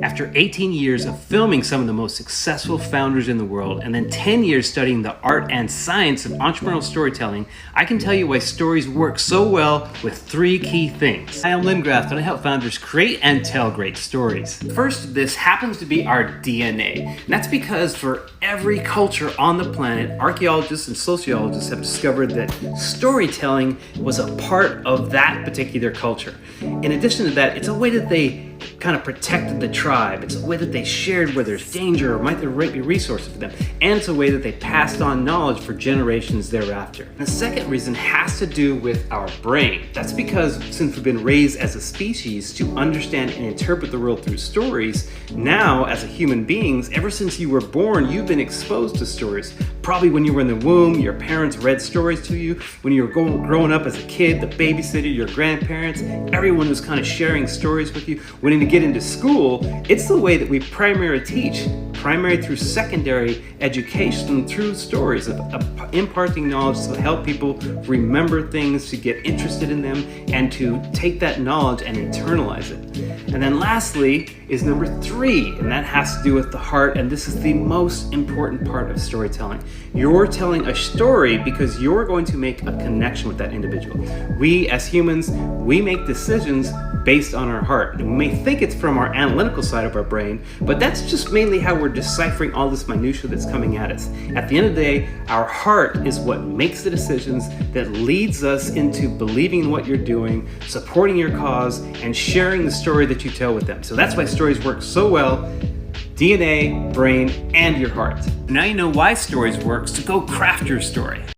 After 18 years of filming some of the most successful founders in the world, and then 10 years studying the art and science of entrepreneurial storytelling, I can tell you why stories work so well with three key things. Hi, I'm Lynn Graff, and I help founders create and tell great stories. First, this happens to be our DNA. And that's because for every culture on the planet, archaeologists and sociologists have discovered that storytelling was a part of that particular culture. In addition to that, it's a way that they kind of protected the tribe. It's a way that they shared where there's danger or might there be resources for them. And it's a way that they passed on knowledge for generations thereafter. The second reason has to do with our brain. That's because since we've been raised as a species to understand and interpret the world through stories, now as a human beings, ever since you were born, you've been exposed to stories. Probably when you were in the womb, your parents read stories to you. When you were growing up as a kid, the babysitter, your grandparents, everyone was kind of sharing stories with you. When you get into school, it's the way that we primarily teach, primary through secondary education through stories of imparting knowledge to help people remember things, to get interested in them, and to take that knowledge and internalize it. And then lastly is number three, and that has to do with the heart, and this is the most important part of storytelling. You're telling a story because you're going to make a connection with that individual. We as humans, we make decisions based on our heart. And we may think it's from our analytical side of our brain, but that's just mainly how we're deciphering all this minutia that's coming at us. At the end of the day, our heart is what makes the decisions that leads us into believing in what you're doing, supporting your cause, and sharing the story that you tell with them. So that's why stories work so well. DNA, brain, and your heart. Now you know why stories work, so go craft your story.